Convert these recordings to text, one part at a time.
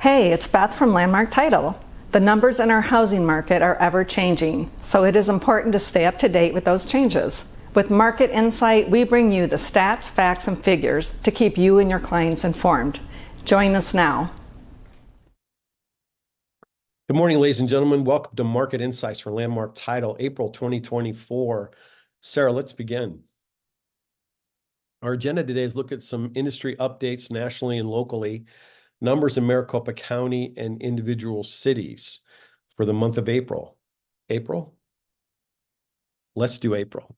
Hey, it's Beth from Landmark Title. The numbers in our housing market are ever changing, so it is important to stay up to date with those changes. With Market Insight, we bring you the stats, facts, and figures to keep you and your clients informed. Join us now. Good morning, ladies and gentlemen. Welcome to Market Insights for Landmark Title, April 2024. Sarah, let's begin. Our agenda today is look at some industry updates nationally and locally, numbers in Maricopa County and individual cities for the month of April. April? Let's do April.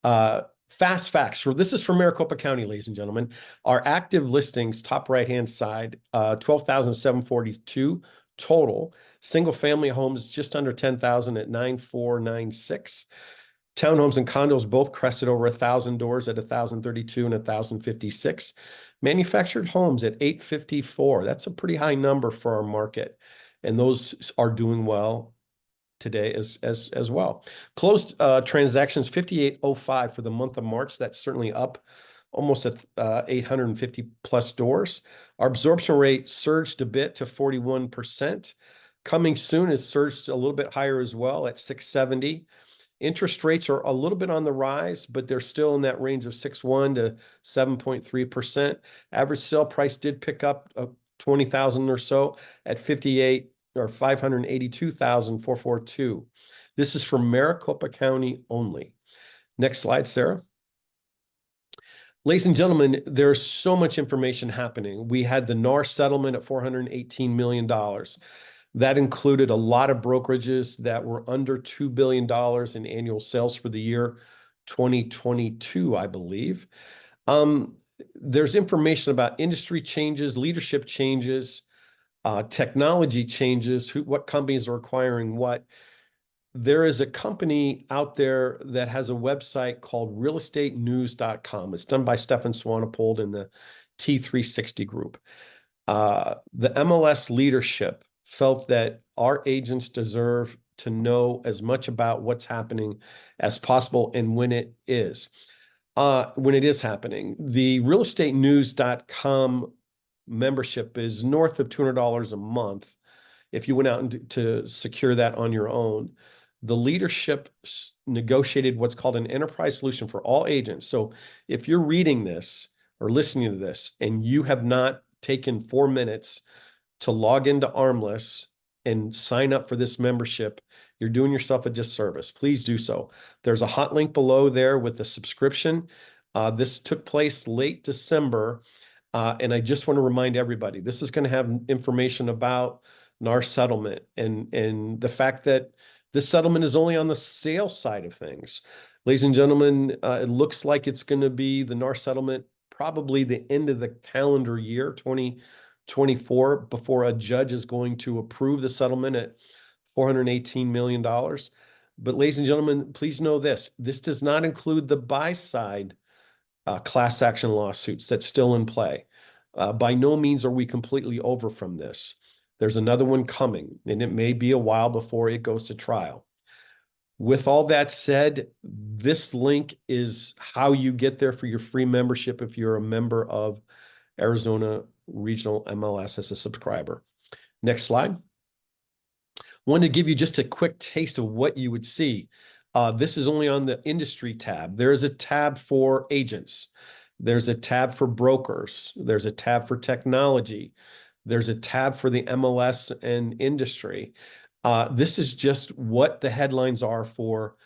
Fast facts. This is for Maricopa County, ladies and gentlemen. Our active listings, top right-hand side, 12,742 total. Single-family homes just under 10,000 at 9,496. Townhomes and condos both crested over 1,000 doors at 1,032 and 1,056. Manufactured homes at 854. That's a pretty high number for our market, and those are doing well today as well. Closed transactions 5805 for the month of March. That's certainly up almost at 850 plus doors. Our absorption rate surged a bit to 41%. Coming soon is surged a little bit higher as well at 670. Interest rates are a little bit on the rise, but they're still in that range of 6.1 to 7.3%. Average sale price did pick up 20,000 or so at 58 or 582,442. This is for Maricopa County only. Next slide, Sarah. Ladies and gentlemen, there's so much information happening. We had the NAR settlement at $418 million. That included a lot of brokerages that were under $2 billion in annual sales for the year 2022, I believe. There's information about industry changes, leadership changes, technology changes, what companies are acquiring what. There is a company out there that has a website called realestatenews.com. It's done by Stefan Swanepoel in the T360 group. The MLS leadership felt that our agents deserve to know as much about what's happening as possible and when it is happening. The realestatenews.com membership is north of $200 a month if you went out to secure that on your own. The leadership negotiated what's called an enterprise solution for all agents. So if you're reading this or listening to this and you have not taken 4 minutes to log into ARMLS and sign up for this membership, you're doing yourself a disservice. Please do so. There's a hot link below there with the subscription. This took place late December. And I just want to remind everybody, this is going to have information about NAR settlement and the fact that this settlement is only on the sales side of things. Ladies and gentlemen, it looks like it's going to be the NAR settlement probably the end of the calendar year, 2024, before a judge is going to approve the settlement at $418 million. But ladies and gentlemen, please know this does not include the buy side class action lawsuits that's still in play. By no means are we completely over from this. There's another one coming, and it may be a while before it goes to trial. With all that said, this link is how you get there for your free membership if you're a member of Arizona Regional MLS as a subscriber. Next slide. Wanted to give you just a quick taste of what you would see. This is only on the industry tab. There is a tab for agents. There's a tab for brokers. There's a tab for technology. There's a tab for the MLS and industry. This is just what the headlines are for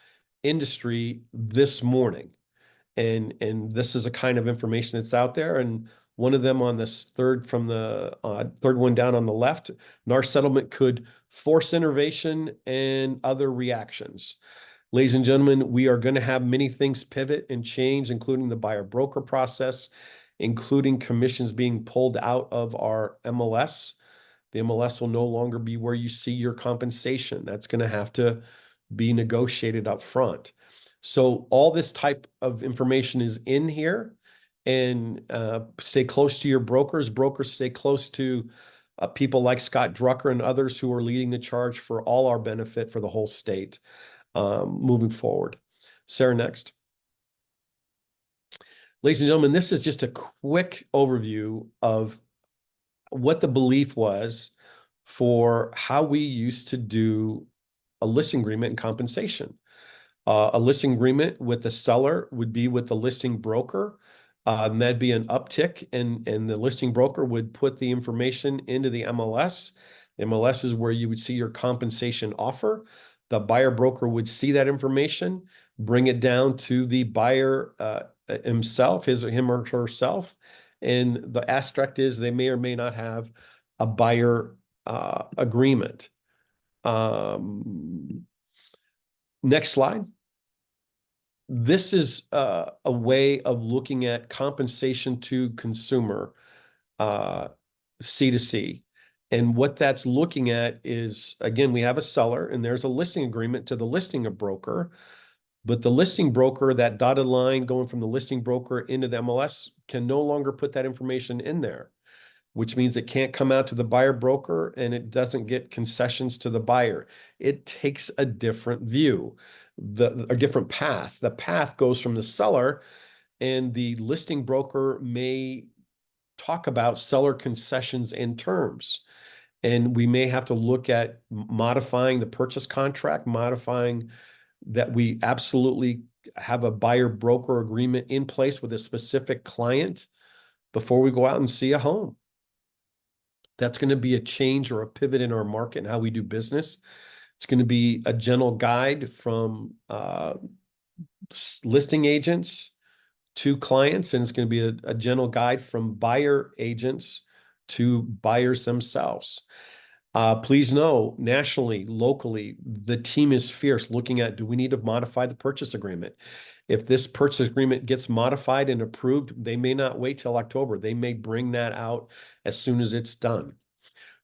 industry this morning. And this is a kind of information that's out there. And one of them on this third one down on the left, NAR settlement could force innovation and other reactions. Ladies and gentlemen, we are going to have many things pivot and change, including the buyer broker process, including commissions being pulled out of our MLS. The MLS will no longer be where you see your compensation. That's going to have to be negotiated up front. So all this type of information is in here, and stay close to your brokers. Brokers stay close to people like Scott Drucker and others who are leading the charge for all our benefit for the whole state moving forward. Sarah, next. Ladies and gentlemen, this is just a quick overview of what the belief was for how we used to do a listing agreement and compensation. A listing agreement with the seller would be with the listing broker. And that'd be an uptick, and the listing broker would put the information into the MLS. The MLS is where you would see your compensation offer. The buyer broker would see that information, bring it down to the buyer himself, him or herself. And the aspect is they may or may not have a buyer agreement. Next slide. This is a way of looking at compensation to consumer, C2C. And what that's looking at is, again, we have a seller and there's a listing agreement to the listing broker, but the listing broker, that dotted line going from the listing broker into the MLS, can no longer put that information in there, which means it can't come out to the buyer broker and it doesn't get concessions to the buyer. It takes a different view, a different path. The path goes from the seller, and the listing broker may talk about seller concessions and terms. And we may have to look at modifying the purchase contract, modifying that we absolutely have a buyer broker agreement in place with a specific client before we go out and see a home. That's going to be a change or a pivot in our market and how we do business. It's going to be a general guide from listing agents to clients, and it's going to be a general guide from buyer agents to buyers themselves. Please know, nationally, locally, the team is fierce looking at, do we need to modify the purchase agreement? If this purchase agreement gets modified and approved, they may not wait till October. They may bring that out as soon as it's done.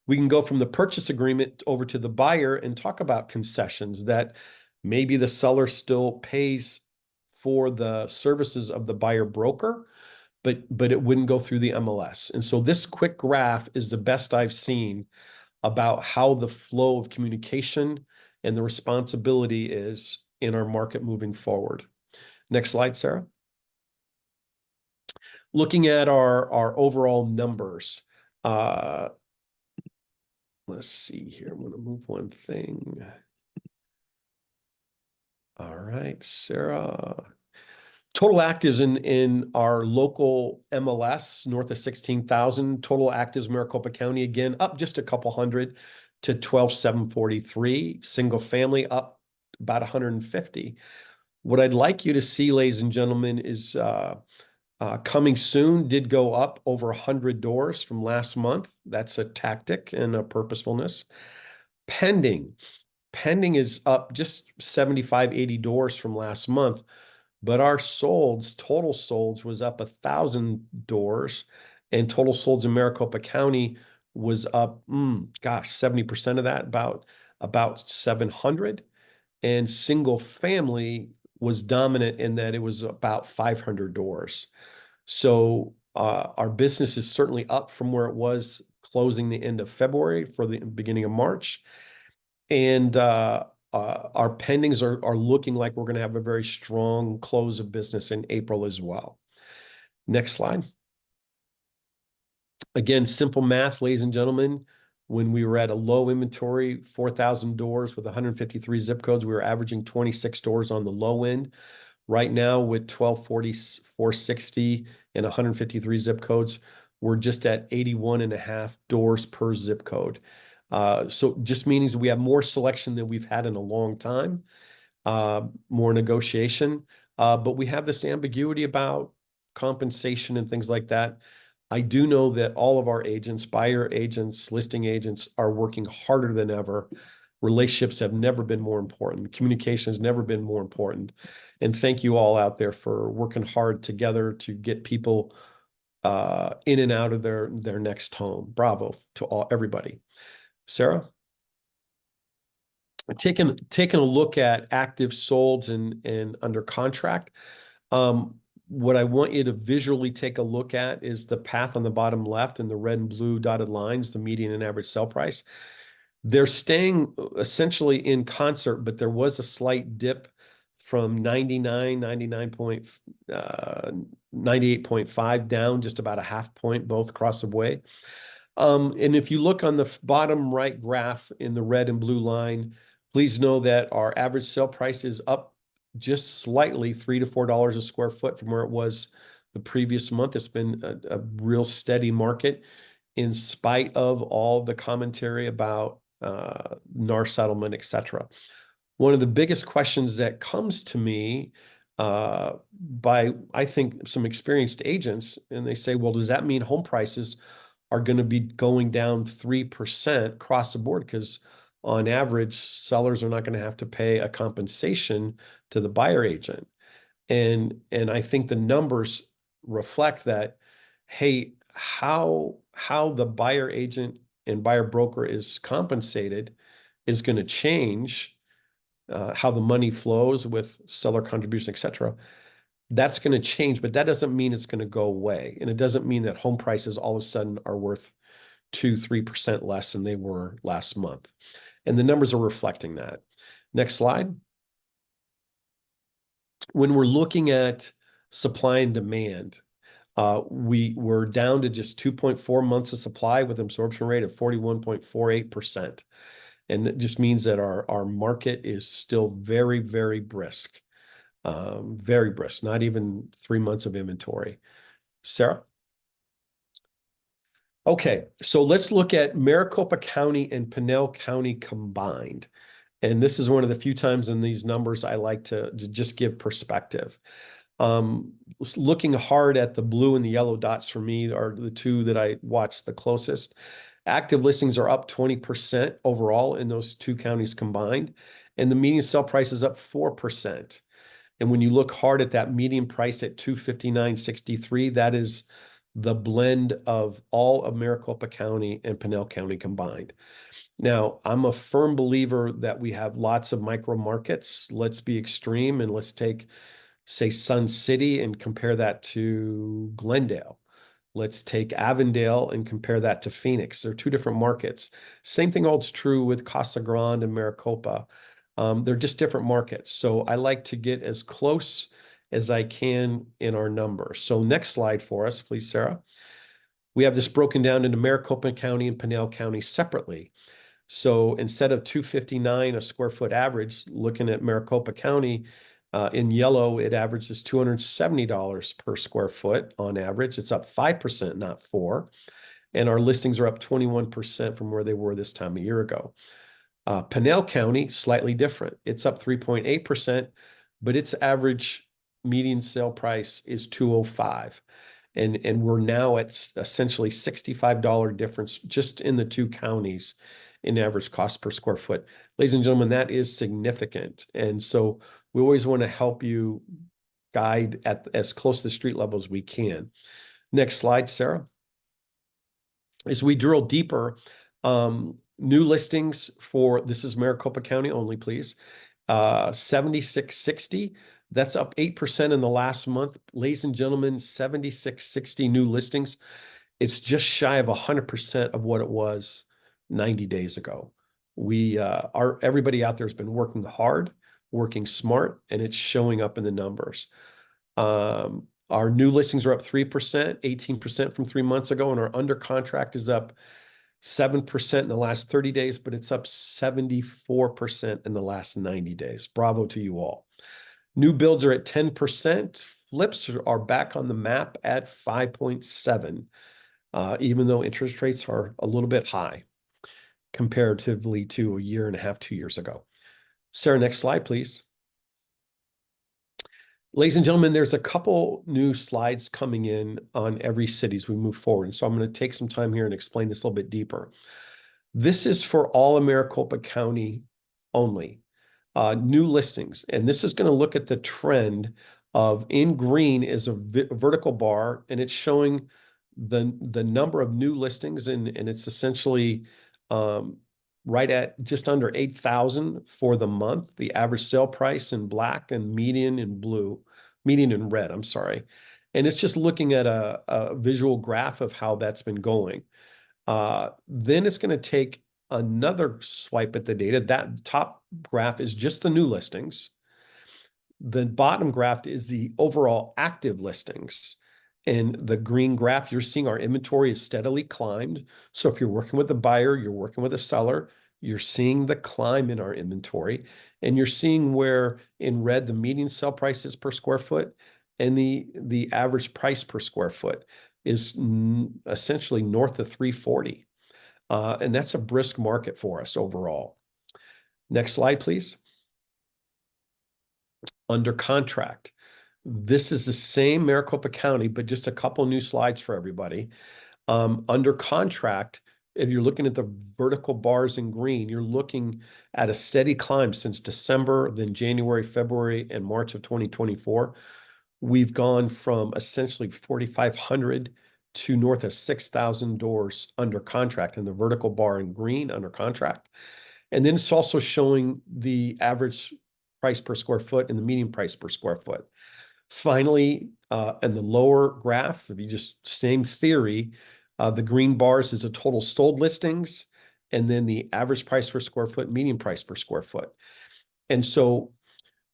We can go from the purchase agreement over to the buyer and talk about concessions that maybe the seller still pays for the services of the buyer broker, but it wouldn't go through the MLS. And so this quick graph is the best I've seen about how the flow of communication and the responsibility is in our market moving forward. Next slide, Sarah. Looking at our overall numbers. Let's see here. I'm going to move one thing. All right, Sarah. Total actives in our local MLS, north of 16,000. Total actives, Maricopa County, again, up just a couple hundred to 12,743. Single family up about 150. What I'd like you to see, ladies and gentlemen, is coming soon did go up over 100 doors from last month. That's a tactic and a purposefulness. Pending is up just 75, 80 doors from last month, but our solds, total solds, was up 1,000 doors, and total solds in Maricopa County was up, 70% of that, about 700. And single family was dominant in that it was about 500 doors. So our business is certainly up from where it was closing the end of February for the beginning of March. And our pendings are looking like we're going to have a very strong close of business in April as well. Next slide. Again, simple math, ladies and gentlemen. When we were at a low inventory, 4,000 doors with 153 zip codes, we were averaging 26 doors on the low end. Right now, with 1240, 460, and 153 zip codes, we're just at 81.5 doors per zip code. So just means we have more selection than we've had in a long time, more negotiation, but we have this ambiguity about compensation and things like that. I do know that all of our agents, buyer agents, listing agents, are working harder than ever. Relationships have never been more important. Communication has never been more important. And thank you all out there for working hard together to get people in and out of their next home. Bravo to everybody. Sarah? Taking a look at active solds and under contract. What I want you to visually take a look at is the path on the bottom left and the red and blue dotted lines, the median and average sell price. They're staying essentially in concert, but there was a slight dip from 98.5 down just about a half point, both across the way. And if you look on the bottom right graph in the red and blue line, please know that our average sale price is up just slightly, $3 to $4 a square foot from where it was the previous month. It's been a real steady market in spite of all the commentary about NAR settlement, et cetera. One of the biggest questions that comes to me by, I think, some experienced agents, and they say, well, does that mean home prices are going to be going down 3% across the board? Because on average, sellers are not going to have to pay a compensation to the buyer agent. And I think the numbers reflect that, hey, how the buyer agent and buyer broker is compensated is going to change how the money flows with seller contribution, et cetera. That's going to change, but that doesn't mean it's going to go away. And it doesn't mean that home prices all of a sudden are worth 2-3% less than they were last month. And the numbers are reflecting that. Next slide. When we're looking at supply and demand, we were down to just 2.4 months of supply with absorption rate of 41.48%. And it just means that our market is still very, very brisk. Very brisk, not even 3 months of inventory. Sarah? Okay, so let's look at Maricopa County and Pinell County combined. And this is one of the few times in these numbers I like to just give perspective. Looking hard at the blue and the yellow dots for me are the two that I watch the closest. Active listings are up 20% overall in those two counties combined, and the median sale price is up 4%. And when you look hard at that median price at $259.63, that is the blend of all of Maricopa County and Pinell County combined. Now, I'm a firm believer that we have lots of micro markets. Let's be extreme and let's take, say, Sun City and compare that to Glendale. Let's take Avondale and compare that to Phoenix. They're two different markets. Same thing holds true with Casa Grande and Maricopa. They're just different markets. So I like to get as close as I can in our numbers. So next slide for us, please, Sarah. We have this broken down into Maricopa County and Pinell County separately. So instead of $259 a square foot average, looking at Maricopa County, in yellow, it averages $270 per square foot on average. It's up 5%, not 4%. And our listings are up 21% from where they were this time a year ago. Pinell County, slightly different. It's up 3.8%, but its average median sale price is $205. And we're now at essentially $65 difference just in the two counties in average cost per square foot. Ladies and gentlemen, that is significant. And so we always want to help you guide at as close to the street level as we can. Next slide, Sarah. As we drill deeper, new listings for, this is Maricopa County only, please, 7660. That's up 8% in the last month. Ladies and gentlemen, 7660 new listings. It's just shy of 100% of what it was 90 days ago. Everybody out there has been working hard, working smart, and it's showing up in the numbers. Our new listings are up 3%, 18% from 3 months ago, and our under contract is up 7% in the last 30 days, but it's up 74% in the last 90 days. Bravo to you all. New builds are at 10%. Flips are back on the map at 5.7, even though interest rates are a little bit high comparatively to a year and a half, 2 years ago. Sarah, next slide, please. Ladies and gentlemen, there's a couple new slides coming in on every city as we move forward. And so I'm going to take some time here and explain this a little bit deeper. This is for all of Maricopa County only. New listings. And this is going to look at the trend of, in green is a vertical bar, and it's showing the number of new listings, and it's essentially right at just under 8,000 for the month. The average sale price in black and median in blue, median in red, I'm sorry. And it's just looking at a visual graph of how that's been going. Then it's going to take another swipe at the data. That top graph is just the new listings. The bottom graph is the overall active listings. And the green graph, you're seeing our inventory is steadily climbed. So if you're working with a buyer, you're working with a seller, you're seeing the climb in our inventory. And you're seeing where in red, the median sell prices per square foot and the average price per square foot is essentially north of 340. And that's a brisk market for us overall. Next slide, please. Under contract. This is the same Maricopa County, but just a couple new slides for everybody. Under contract, if you're looking at the vertical bars in green, you're looking at a steady climb since December, then January, February, and March of 2024. We've gone from essentially 4,500 to north of 6,000 doors under contract in the vertical bar in green under contract. And then it's also showing the average price per square foot and the median price per square foot. Finally, in the lower graph, if you just same theory, the green bars is a total sold listings, and then the average price per square foot, median price per square foot. And so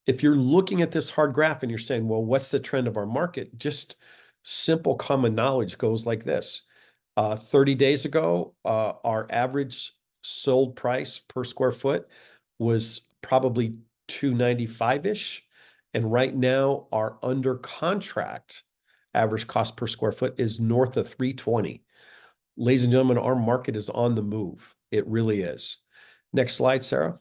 if you're looking at this hard graph and you're saying, well, what's the trend of our market? Just simple common knowledge goes like this. 30 days ago, our average sold price per square foot was probably 295-ish. And right now, our under contract average cost per square foot is north of 320. Ladies and gentlemen, our market is on the move. It really is. Next slide, Sarah.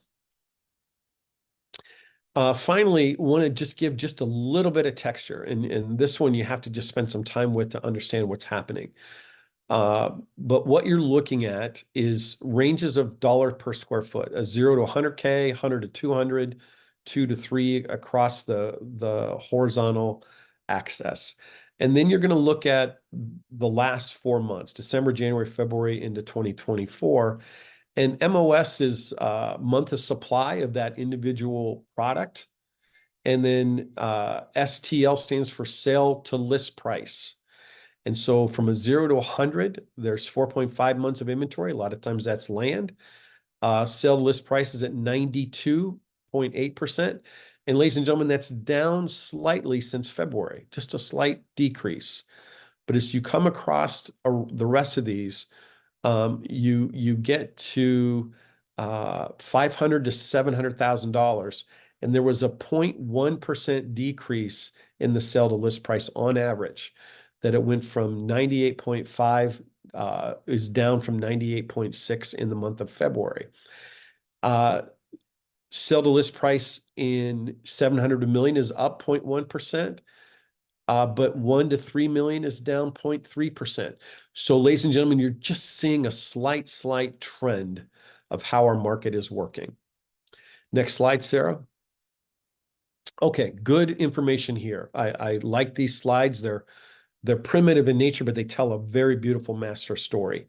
Finally, want to just give just a little bit of texture. And this one you have to just spend some time with to understand what's happening. But what you're looking at is ranges of dollar per square foot, a 0 to 100K, 100 to 200, 2 to 3 across the horizontal axis. And then you're going to look at the last 4 months, December, January, February into 2024. And MOS is month of supply of that individual product. And then STL stands for sale to list price. And so from a 0 to 100, there's 4.5 months of inventory. A lot of times that's land. Sale to list price is at 92.8%. And ladies and gentlemen, that's down slightly since February, just a slight decrease. But as you come across the rest of these, you get to $500,000 to $700,000, and there was a 0.1% decrease in the sale to list price on average. That it went from 98.5 is down from 98.6 in the month of February. Sale to list price in 700 to million is up 0.1%. But 1 to 3 million is down 0.3%. So, ladies and gentlemen, you're just seeing a slight trend of how our market is working. Next slide, Sarah. Okay, good information here. I like these slides. They're primitive in nature, but they tell a very beautiful master story.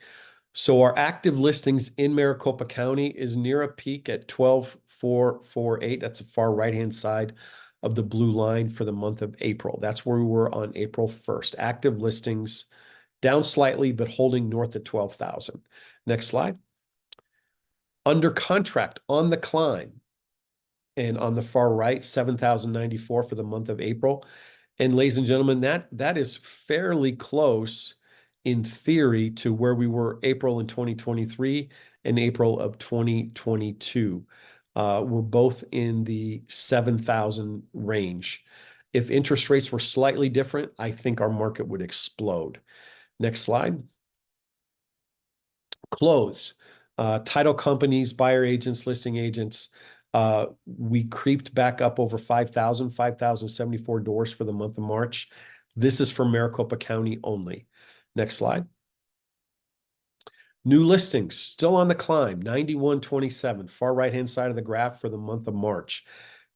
So our active listings in Maricopa County is near a peak at 12,448. That's the far right-hand side of the blue line for the month of April. That's where we were on April 1st. Active listings down slightly, but holding north of 12,000. Next slide. Under contract on the climb. And on the far right, 7,094 for the month of April. And ladies and gentlemen, that is fairly close in theory to where we were April in 2023 and April of 2022. We're both in the 7,000 range. If interest rates were slightly different, I think our market would explode. Next slide. Close. Title companies, buyer agents, listing agents. We creeped back up over 5,074 doors for the month of March. This is for Maricopa County only. Next slide. New listings still on the climb, 9127, far right-hand side of the graph for the month of March.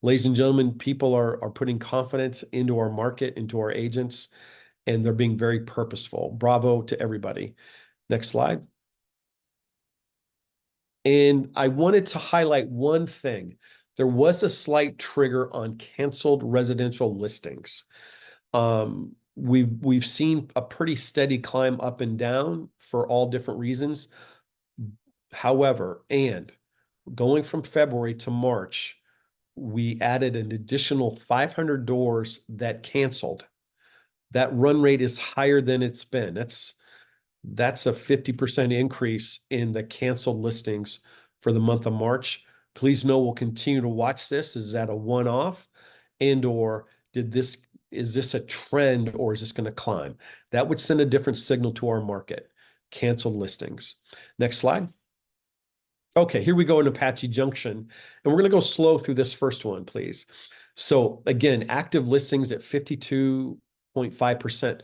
Ladies and gentlemen, people are putting confidence into our market, into our agents, and they're being very purposeful. Bravo to everybody. Next slide. And I wanted to highlight one thing. There was a slight trigger on canceled residential listings. We've seen a pretty steady climb up and down for all different reasons. However, and going from February to March, we added an additional 500 doors that canceled. That run rate is higher than it's been. That's a 50% increase in the canceled listings for the month of March. Please know we'll continue to watch this. Is that a one-off, and or is this a trend, or is this going to climb? That would send a different signal to our market. Canceled listings. Next slide. Okay, here we go in Apache Junction, and we're going to go slow through this first one, please. So again, active listings at 52.5%.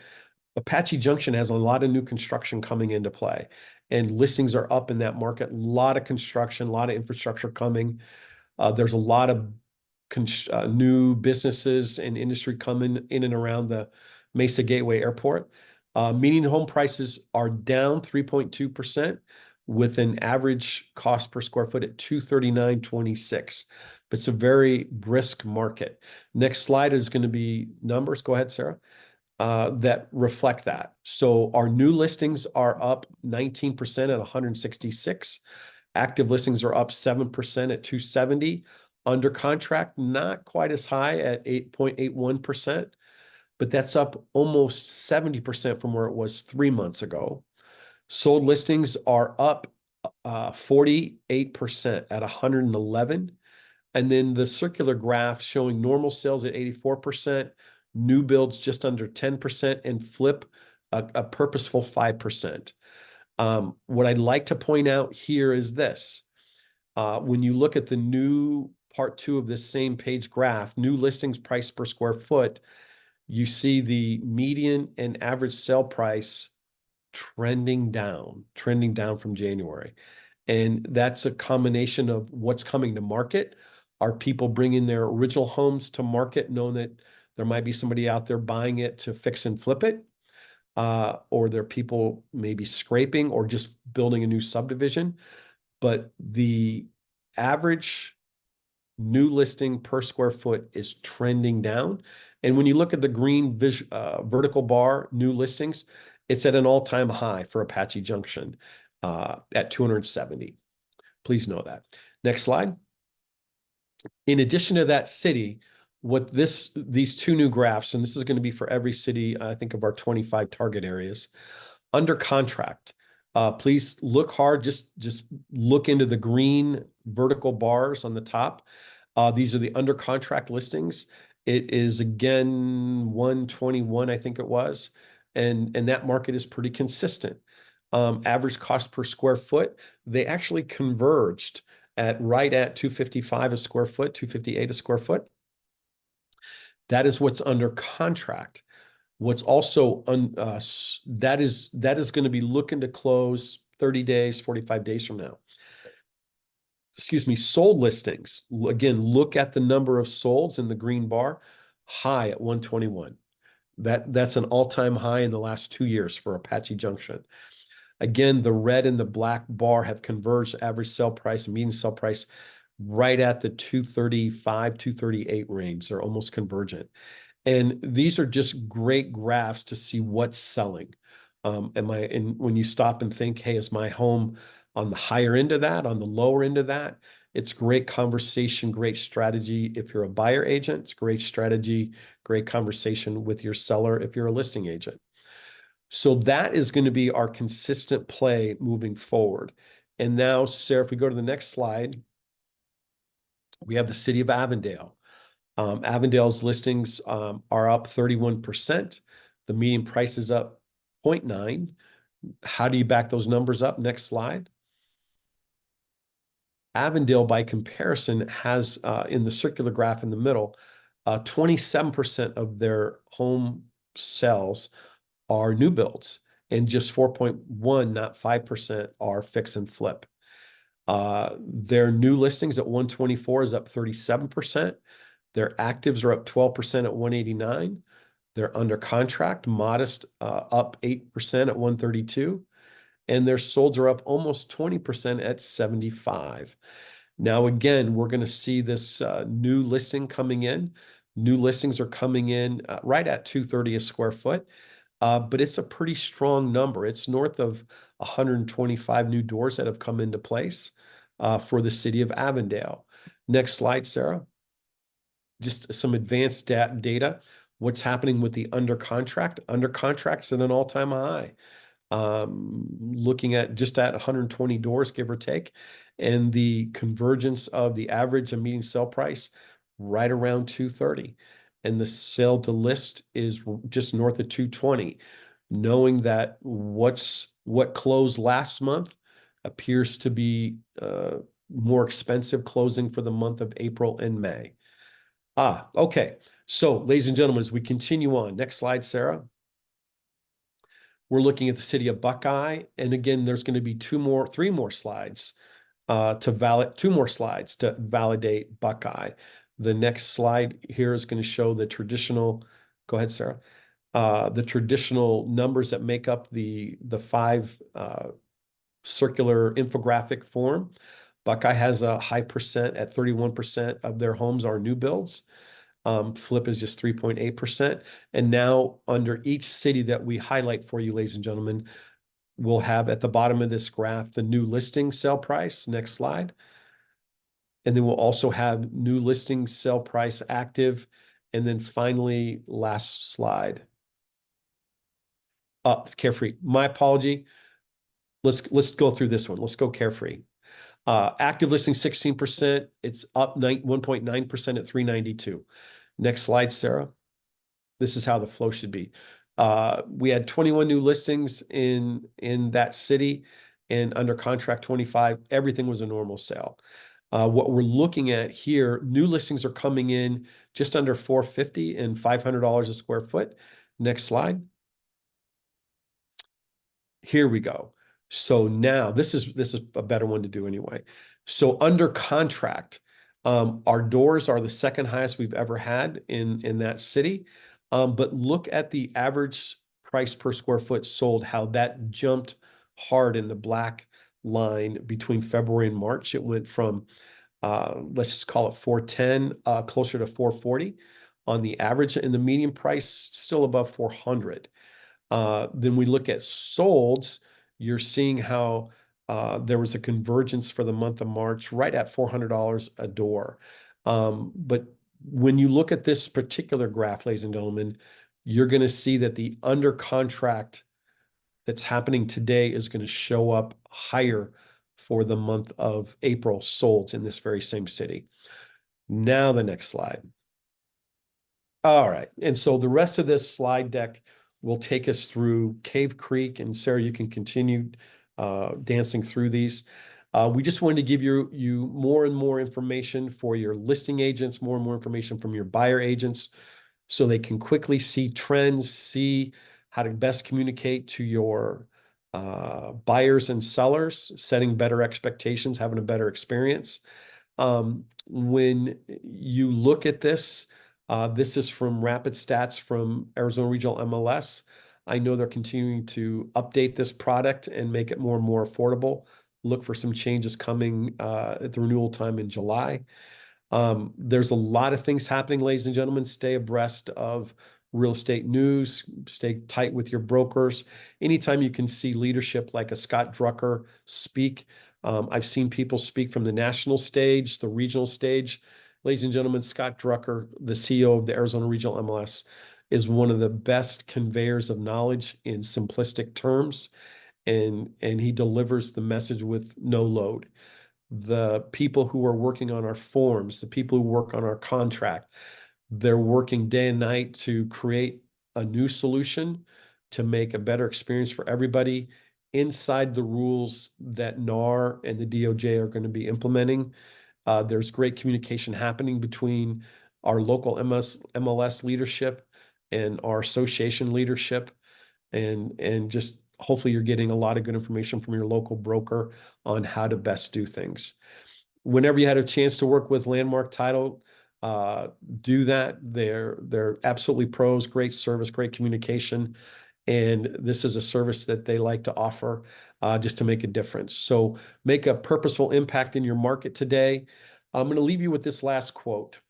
Apache Junction has a lot of new construction coming into play, and listings are up in that market. A lot of construction, a lot of infrastructure coming. There's a lot of new businesses and industry coming in and around the Mesa Gateway Airport. Median home prices are down 3.2%, with an average cost per square foot at $239.26. But it's a very brisk market. Next slide is going to be numbers. Go ahead, Sarah. That reflect that. So our new listings are up 19% at 166. Active listings are up 7% at 270. Under contract, not quite as high at 8.81%, but that's up almost 70% from where it was 3 months ago. Sold listings are up 48% at 111. And then the circular graph showing normal sales at 84%, new builds just under 10%, and flip a purposeful 5%. What I'd like to point out here is this. When you look at the new part 2 of this same page graph, new listings price per square foot, you see the median and average sale price trending down from January. And that's a combination of what's coming to market. Are people bringing their original homes to market, knowing that there might be somebody out there buying it to fix and flip it? Or there are people maybe scraping or just building a new subdivision. But the average new listing per square foot is trending down. And when you look at the green vertical bar, new listings, it's at an all-time high for Apache Junction at 270. Please know that. Next slide. In addition to that city, what these 2 new graphs, and this is going to be for every city, I think, of our 25 target areas, under contract. Please look hard, just look into the green vertical bars on the top. These are the under contract listings. It is, again, 121, I think it was. And that market is pretty consistent. Average cost per square foot, they actually converged right at 255 a square foot, 258 a square foot. That is what's under contract. What's also that is going to be looking to close 30 days, 45 days from now. Excuse me, sold listings. Again, look at the number of solds in the green bar, high at 121. That's an all-time high in the last 2 years for Apache Junction. Again, the red and the black bar have converged average sale price and median sale price right at the 235, 238 range. They're almost convergent. And these are just great graphs to see what's selling. And when you stop and think, hey, is my home on the higher end of that, on the lower end of that? It's great conversation, great strategy. If you're a buyer agent, it's great strategy, great conversation with your seller if you're a listing agent. So that is going to be our consistent play moving forward. And now, Sarah, if we go to the next slide, we have the city of Avondale. Avondale's listings are up 31%. The median price is up 0.9. How do you back those numbers up? Next slide. Avondale, by comparison, has in the circular graph in the middle, 27% of their home sales are new builds, and just 4.1, not 5%, are fix and flip. Their new listings at 124 is up 37%. Their actives are up 12% at 189. They're under contract, modest, up 8% at 132. And their solds are up almost 20% at 75. Now, again, we're going to see this new listing coming in. New listings are coming in right at 230 a square foot, but it's a pretty strong number. It's north of 125 new doors that have come into place for the city of Avondale. Next slide, Sarah. Just some advanced data. What's happening with the under contract? Under contract's at an all-time high. Looking at just at 120 doors, give or take, and the convergence of the average and median sale price right around 230. And the sale to list is just north of 220, knowing that what closed last month appears to be more expensive closing for the month of April and May. Okay. So, ladies and gentlemen, as we continue on, next slide, Sarah. We're looking at the city of Buckeye. And again, there's going to be three more slides two more slides to validate Buckeye. The next slide here is going to show the traditional, go ahead, Sarah, the traditional numbers that make up the five circular infographic form. Buckeye has a high percent at 31% of their homes are new builds. Flip is just 3.8%. And now under each city that we highlight for you, ladies and gentlemen, we'll have at the bottom of this graph, the new listing sale price. Next slide. And then we'll also have new listing sale price active. And then finally, last slide. Carefree. My apology. Let's go through this one. Let's go Carefree. Active listing 16%. It's up 1.9% at 392. Next slide, Sarah. This is how the flow should be. We had 21 new listings in that city, and under contract 25. Everything was a normal sale. What we're looking at here, new listings are coming in just under $450 and $500 a square foot. Next slide. Here we go. So now this is a better one to do anyway. So under contract, our doors are the second highest we've ever had in that city. But look at the average price per square foot sold, how that jumped hard in the black line between February and March. It went from, let's just call it 410, closer to 440 on the average, and the median price still above 400. Then we look at solds, you're seeing how there was a convergence for the month of March right at $400 a door. But when you look at this particular graph, ladies and gentlemen, you're going to see that the under contract that's happening today is going to show up higher for the month of April solds in this very same city. Now the next slide. All right. And so the rest of this slide deck will take us through Cave Creek, and Sarah, you can continue dancing through these. We just wanted to give you more and more information for your listing agents, more and more information from your buyer agents, so they can quickly see trends, see how to best communicate to your buyers and sellers, setting better expectations, having a better experience. When you look at this, this is from rapid stats from Arizona Regional MLS. I know they're continuing to update this product and make it more and more affordable. Look for some changes coming at the renewal time in July. There's a lot of things happening, ladies and gentlemen. Stay abreast of real estate news. Stay tight with your brokers. Anytime you can see leadership like a Scott Drucker speak. I've seen people speak from the national stage, the regional stage. Ladies and gentlemen, Scott Drucker, the CEO of the Arizona Regional MLS, is one of the best conveyors of knowledge in simplistic terms, and he delivers the message with no load. The people who are working on our forms, the people who work on our contract, they're working day and night to create a new solution to make a better experience for everybody inside the rules that NAR and the DOJ are going to be implementing. There's great communication happening between our local MLS leadership and our association leadership, and just hopefully you're getting a lot of good information from your local broker on how to best do things. Whenever you had a chance to work with Landmark Title, do that. They're absolutely pros, great service, great communication. And this is a service that they like to offer just to make a difference. So make a purposeful impact in your market today. I'm going to leave you with this last quote.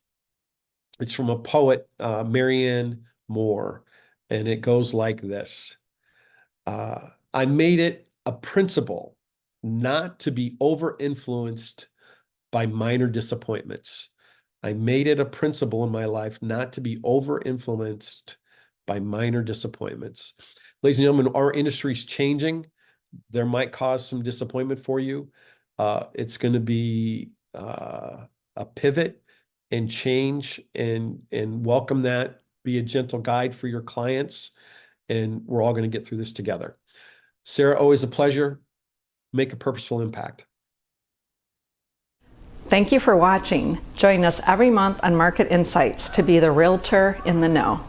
It's from a poet, Marianne Moore, and it goes like this. I made it a principle not to be over-influenced by minor disappointments, I made it a principle in my life not to be over-influenced by minor disappointments. Ladies and gentlemen, our industry's changing. There might cause some disappointment for you. It's going to be a pivot and change, and welcome that. Be a gentle guide for your clients, and we're all going to get through this together. Sarah, always a pleasure. Make a purposeful impact. Thank you for watching. Join us every month on Market Insights to be the realtor in the know.